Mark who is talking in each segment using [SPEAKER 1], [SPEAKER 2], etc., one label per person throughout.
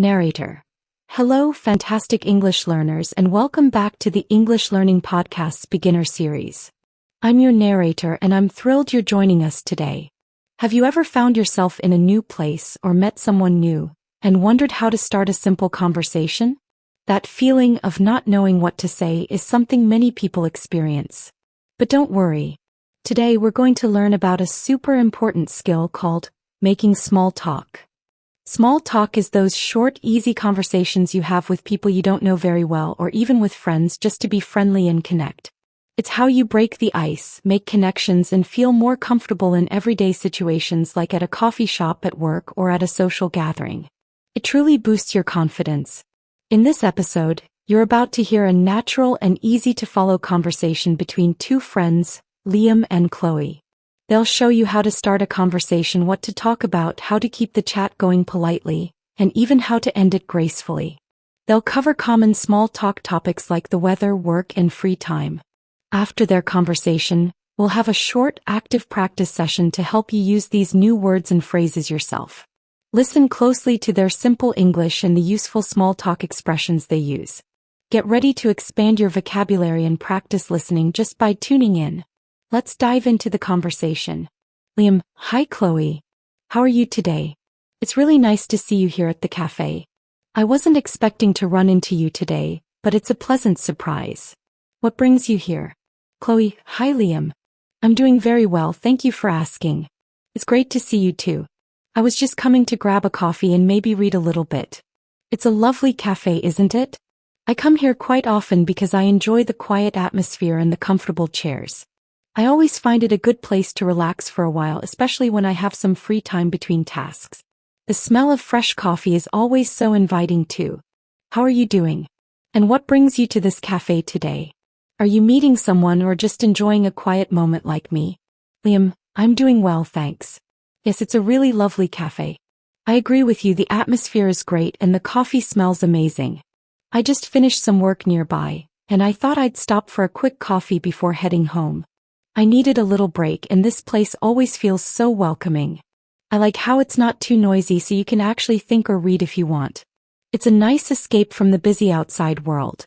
[SPEAKER 1] Narrator. Hello, fantastic English learners, and welcome back to the English Learning Podcast's beginner series. I'm your narrator, and I'm thrilled you're joining us today. Have you ever found yourself in a new place or met someone new and wondered how to start a simple conversation? That feeling of not knowing what to say is something many people experience. But don't worry. Today we're going to learn about a super important skill called making small talk. Small talk is those short, easy conversations you have with people you don't know very well or even with friends just to be friendly and connect. It's how you break the ice, make connections, and feel more comfortable in everyday situations like at a coffee shop, at work, or at a social gathering. It truly boosts your confidence. In this episode, you're about to hear a natural and easy-to-follow conversation between two friends, Liam and Chloe. They'll show you how to start a conversation, what to talk about, how to keep the chat going politely, and even how to end it gracefully. They'll cover common small talk topics like the weather, work, and free time. After their conversation, we'll have a short, active practice session to help you use these new words and phrases yourself. Listen closely to their simple English and the useful small talk expressions they use. Get ready to expand your vocabulary and practice listening just by tuning in. Let's dive into the conversation. Liam: Hi Chloe. How are you today? It's really nice to see you here at the cafe. I wasn't expecting to run into you today, but it's a pleasant surprise. What brings you here? Chloe: Hi Liam. I'm doing very well, thank you for asking. It's great to see you too. I was just coming to grab a coffee and maybe read a little bit. It's a lovely cafe, isn't it? I come here quite often because I enjoy the quiet atmosphere and the comfortable chairs. I always find it a good place to relax for a while, especially when I have some free time between tasks. The smell of fresh coffee is always so inviting too. How are you doing? And what brings you to this cafe today? Are you meeting someone or just enjoying a quiet moment like me? Liam: I'm doing well, thanks. Yes, it's a really lovely cafe. I agree with you, the atmosphere is great and the coffee smells amazing. I just finished some work nearby, and I thought I'd stop for a quick coffee before heading home. I needed a little break, and this place always feels so welcoming. I like how it's not too noisy, so you can actually think or read if you want. It's a nice escape from the busy outside world.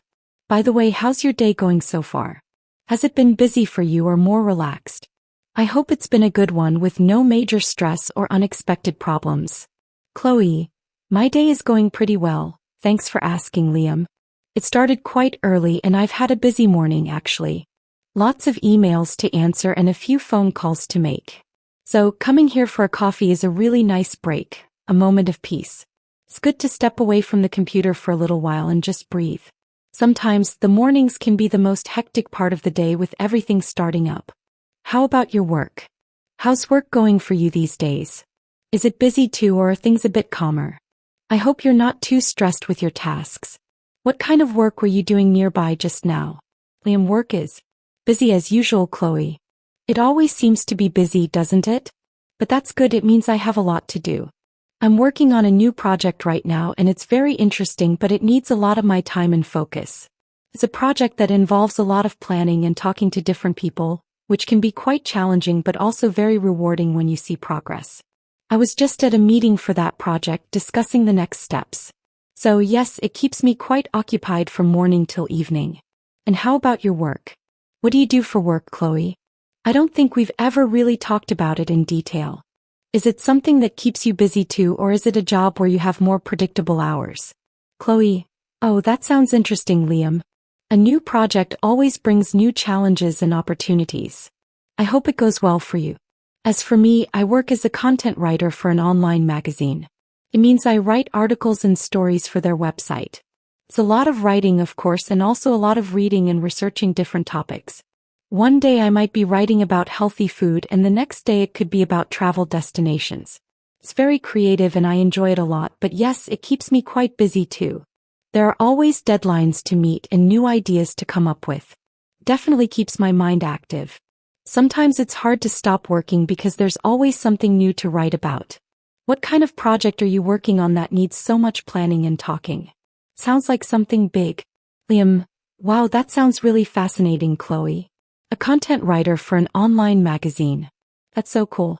[SPEAKER 1] By the way, how's your day going so far? Has it been busy for you or more relaxed? I hope it's been a good one with no major stress or unexpected problems. Chloe: My day is going pretty well, thanks for asking, Liam. It started quite early and I've had a busy morning actually. Lots of emails to answer and a few phone calls to make. So, coming here for a coffee is a really nice break, a moment of peace. It's good to step away from the computer for a little while and just breathe. Sometimes, the mornings can be the most hectic part of the day with everything starting up. How about your work? How's work going for you these days? Is it busy too, or are things a bit calmer? I hope you're not too stressed with your tasks. What kind of work were you doing nearby just now? Liam: Work is busy as usual, Chloe. It always seems to be busy, doesn't it? But that's good, it means I have a lot to do. I'm working on a new project right now and it's very interesting, but it needs a lot of my time and focus. It's a project that involves a lot of planning and talking to different people, which can be quite challenging but also very rewarding when you see progress. I was just at a meeting for that project discussing the next steps. So yes, it keeps me quite occupied from morning till evening. And how about your work? What do you do for work, Chloe? I don't think we've ever really talked about it in detail. Is it something that keeps you busy too, or is it a job where you have more predictable hours? Chloe: Oh, that sounds interesting, Liam. A new project always brings new challenges and opportunities. I hope it goes well for you. As for me, I work as a content writer for an online magazine. It means I write articles and stories for their website. It's a lot of writing, of course, and also a lot of reading and researching different topics. One day I might be writing about healthy food and the next day it could be about travel destinations. It's very creative and I enjoy it a lot, but yes, it keeps me quite busy too. There are always deadlines to meet and new ideas to come up with. Definitely keeps my mind active. Sometimes it's hard to stop working because there's always something new to write about. What kind of project are you working on that needs so much planning and talking? Sounds like something big. Liam: Wow, that sounds really fascinating, Chloe. A content writer for an online magazine. That's so cool.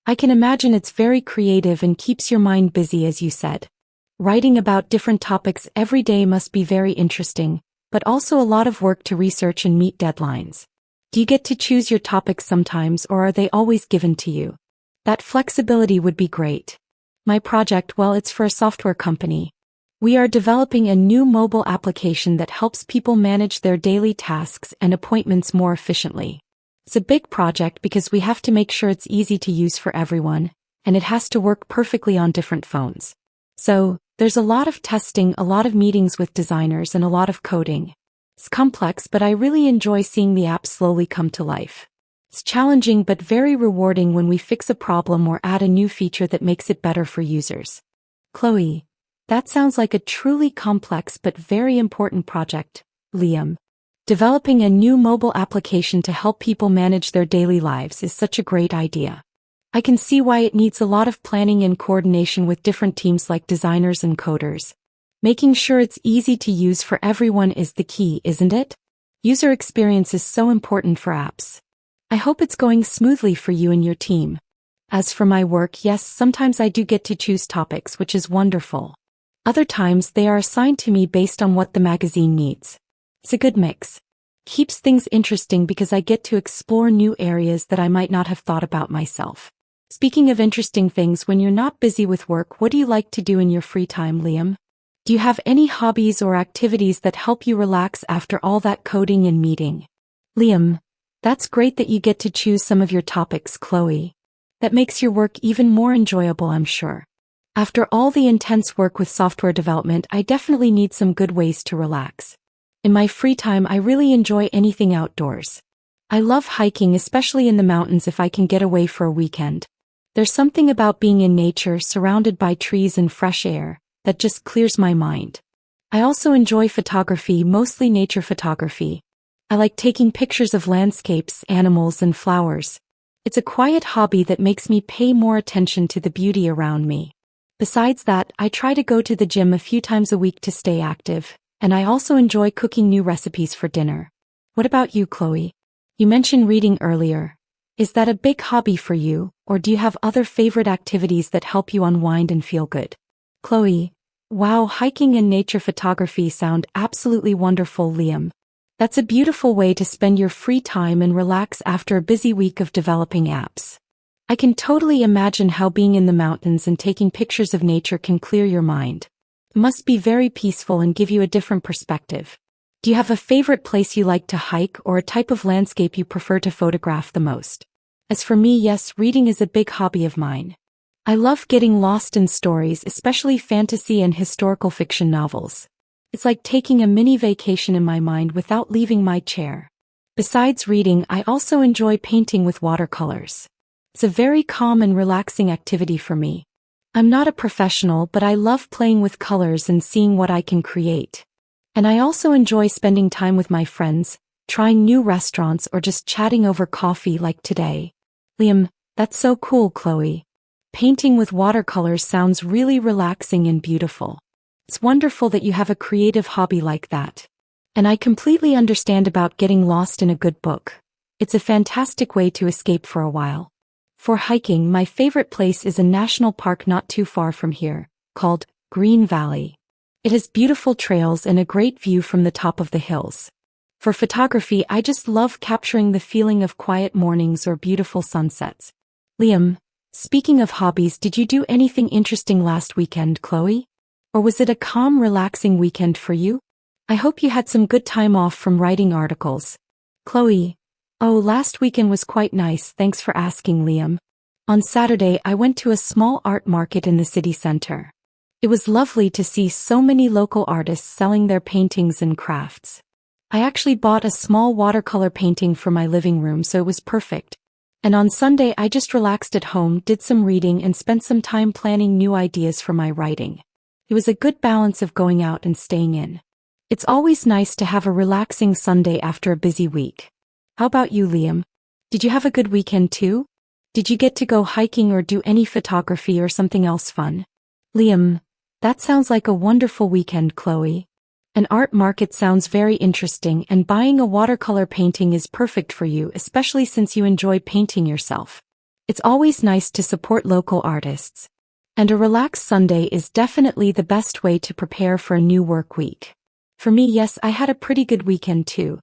[SPEAKER 1] I can imagine it's very creative and keeps your mind busy, as you said. Writing about different topics every day must be very interesting, but also a lot of work to research and meet deadlines. Do you get to choose your topics sometimes, or are they always given to you? That flexibility would be great. My project, well, it's for a software company. We are developing a new mobile application that helps people manage their daily tasks and appointments more efficiently. It's a big project because we have to make sure it's easy to use for everyone, and it has to work perfectly on different phones. So, there's a lot of testing, a lot of meetings with designers, and a lot of coding. It's complex, but I really enjoy seeing the app slowly come to life. It's challenging but very rewarding when we fix a problem or add a new feature that makes it better for users. Chloe, that sounds like a truly complex but very important project. Liam, developing a new mobile application to help people manage their daily lives is such a great idea. I can see why it needs a lot of planning and coordination with different teams like designers and coders. Making sure it's easy to use for everyone is the key, isn't it? User experience is so important for apps. I hope it's going smoothly for you and your team. As for my work, yes, sometimes I do get to choose topics, which is wonderful. Other times they are assigned to me based on what the magazine needs. It's a good mix. Keeps things interesting because I get to explore new areas that I might not have thought about myself. Speaking of interesting things, when you're not busy with work, what do you like to do in your free time, Liam? Do you have any hobbies or activities that help you relax after all that coding and meeting? Liam, that's great that you get to choose some of your topics, Chloe. That makes your work even more enjoyable, I'm sure. After all the intense work with software development, I definitely need some good ways to relax. In my free time, I really enjoy anything outdoors. I love hiking, especially in the mountains if I can get away for a weekend. There's something about being in nature, surrounded by trees and fresh air, that just clears my mind. I also enjoy photography, mostly nature photography. I like taking pictures of landscapes, animals, and flowers. It's a quiet hobby that makes me pay more attention to the beauty around me. Besides that, I try to go to the gym a few times a week to stay active, and I also enjoy cooking new recipes for dinner. What about you, Chloe? You mentioned reading earlier. Is that a big hobby for you, or do you have other favorite activities that help you unwind and feel good? Chloe, wow, hiking and nature photography sound absolutely wonderful, Liam. That's a beautiful way to spend your free time and relax after a busy week of developing apps. I can totally imagine how being in the mountains and taking pictures of nature can clear your mind. It must be very peaceful and give you a different perspective. Do you have a favorite place you like to hike or a type of landscape you prefer to photograph the most? As for me, yes, reading is a big hobby of mine. I love getting lost in stories, especially fantasy and historical fiction novels. It's like taking a mini vacation in my mind without leaving my chair. Besides reading, I also enjoy painting with watercolors. It's a very calm and relaxing activity for me. I'm not a professional, but I love playing with colors and seeing what I can create. And I also enjoy spending time with my friends, trying new restaurants or just chatting over coffee like today. Liam, that's so cool, Chloe. Painting with watercolors sounds really relaxing and beautiful. It's wonderful that you have a creative hobby like that. And I completely understand about getting lost in a good book. It's a fantastic way to escape for a while. For hiking, my favorite place is a national park not too far from here, called Green Valley. It has beautiful trails and a great view from the top of the hills. For photography, I just love capturing the feeling of quiet mornings or beautiful sunsets. Liam, speaking of hobbies, did you do anything interesting last weekend, Chloe? Or was it a calm, relaxing weekend for you? I hope you had some good time off from writing articles. Chloe, oh, last weekend was quite nice, thanks for asking, Liam. On Saturday, I went to a small art market in the city center. It was lovely to see so many local artists selling their paintings and crafts. I actually bought a small watercolor painting for my living room, so it was perfect. And on Sunday, I just relaxed at home, did some reading, and spent some time planning new ideas for my writing. It was a good balance of going out and staying in. It's always nice to have a relaxing Sunday after a busy week. How about you, Liam? Did you have a good weekend too? Did you get to go hiking or do any photography or something else fun? Liam, that sounds like a wonderful weekend, Chloe. An art market sounds very interesting, and buying a watercolor painting is perfect for you, especially since you enjoy painting yourself. It's always nice to support local artists. And a relaxed Sunday is definitely the best way to prepare for a new work week. For me, yes, I had a pretty good weekend too.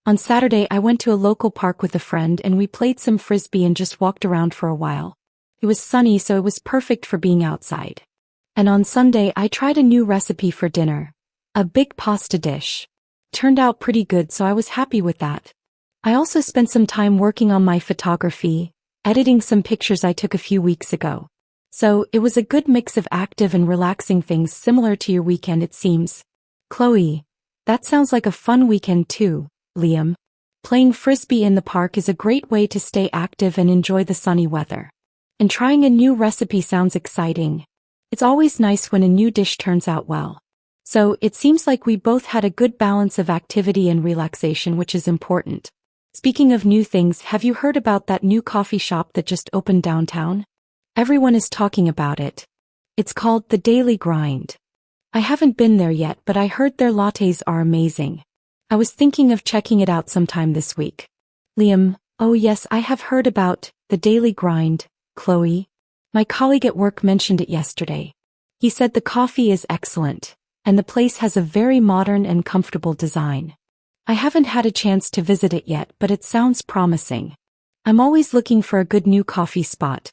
[SPEAKER 1] On Saturday, I went to a local park with a friend and we played some frisbee and just walked around for a while. It was sunny, so it was perfect for being outside. And on Sunday, I tried a new recipe for dinner. A big pasta dish. Turned out pretty good, so I was happy with that. I also spent some time working on my photography, editing some pictures I took a few weeks ago. So, it was a good mix of active and relaxing things similar to your weekend, it seems. Chloe, that sounds like a fun weekend too, Liam. Playing frisbee in the park is a great way to stay active and enjoy the sunny weather. And trying a new recipe sounds exciting. It's always nice when a new dish turns out well. So, it seems like we both had a good balance of activity and relaxation, which is important. Speaking of new things, have you heard about that new coffee shop that just opened downtown? Everyone is talking about it. It's called The Daily Grind. I haven't been there yet, but I heard their lattes are amazing. I was thinking of checking it out sometime this week. Liam, oh yes, I have heard about The Daily Grind, Chloe. My colleague at work mentioned it yesterday. He said the coffee is excellent, and the place has a very modern and comfortable design. I haven't had a chance to visit it yet, but it sounds promising. I'm always looking for a good new coffee spot.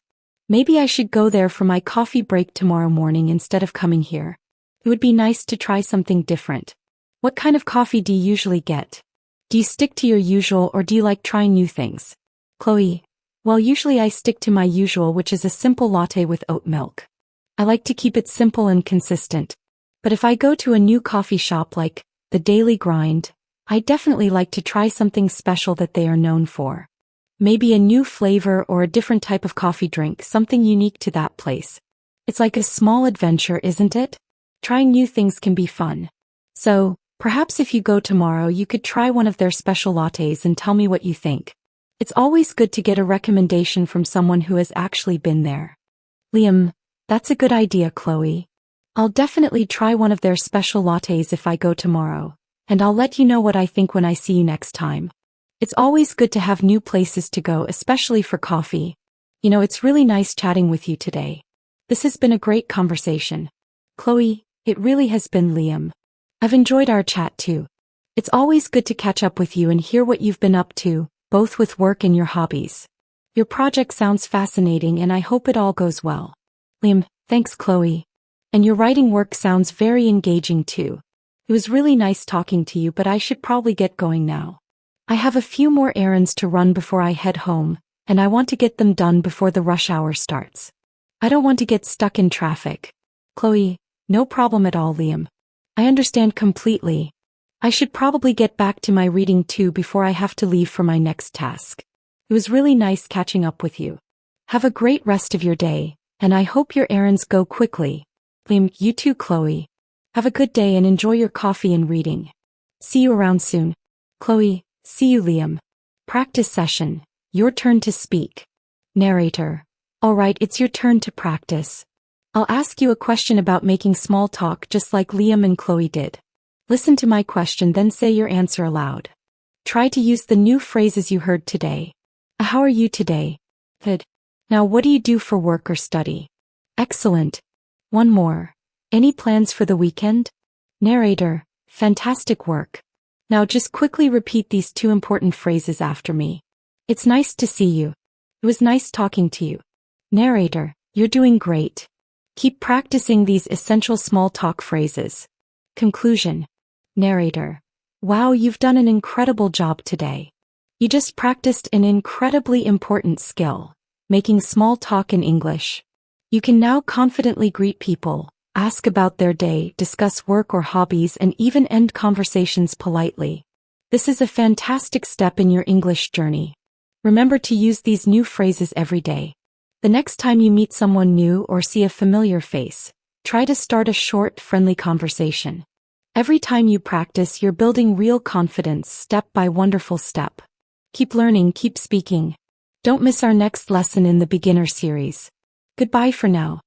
[SPEAKER 1] Maybe I should go there for my coffee break tomorrow morning instead of coming here. It would be nice to try something different. What kind of coffee do you usually get? Do you stick to your usual or do you like trying new things? Chloe, well, usually I stick to my usual, which is a simple latte with oat milk. I like to keep it simple and consistent. But if I go to a new coffee shop like The Daily Grind, I definitely like to try something special that they are known for. Maybe a new flavor or a different type of coffee drink, something unique to that place. It's like a small adventure, isn't it? Trying new things can be fun. So, perhaps if you go tomorrow, you could try one of their special lattes and tell me what you think. It's always good to get a recommendation from someone who has actually been there. Liam, that's a good idea, Chloe. I'll definitely try one of their special lattes if I go tomorrow, and I'll let you know what I think when I see you next time. It's always good to have new places to go, especially for coffee. You know, it's really nice chatting with you today. This has been a great conversation. Chloe, it really has been, Liam. I've enjoyed our chat too. It's always good to catch up with you and hear what you've been up to, both with work and your hobbies. Your project sounds fascinating and I hope it all goes well. Liam, thanks, Chloe. And your writing work sounds very engaging too. It was really nice talking to you, but I should probably get going now. I have a few more errands to run before I head home, and I want to get them done before the rush hour starts. I don't want to get stuck in traffic. Chloe, no problem at all, Liam. I understand completely. I should probably get back to my reading too before I have to leave for my next task. It was really nice catching up with you. Have a great rest of your day, and I hope your errands go quickly. Liam, you too, Chloe. Have a good day and enjoy your coffee and reading. See you around soon. Chloe, see you, Liam. Practice session. Your turn to speak. Narrator. Alright, it's your turn to practice. I'll ask you a question about making small talk just like Liam and Chloe did. Listen to my question, then say your answer aloud. Try to use the new phrases you heard today. How are you today? Good. Now what do you do for work or study? Excellent. One more. Any plans for the weekend? Narrator. Fantastic work. Now just quickly repeat these two important phrases after me. It's nice to see you. It was nice talking to you. Narrator. You're doing great. Keep practicing these essential small talk phrases. Conclusion. Narrator. Wow, you've done an incredible job today. You just practiced an incredibly important skill, making small talk in English. You can now confidently greet people, ask about their day, discuss work or hobbies, and even end conversations politely. This is a fantastic step in your English journey. Remember to use these new phrases every day. The next time you meet someone new or see a familiar face, try to start a short, friendly conversation. Every time you practice, you're building real confidence step by wonderful step. Keep learning, keep speaking. Don't miss our next lesson in the beginner series. Goodbye for now.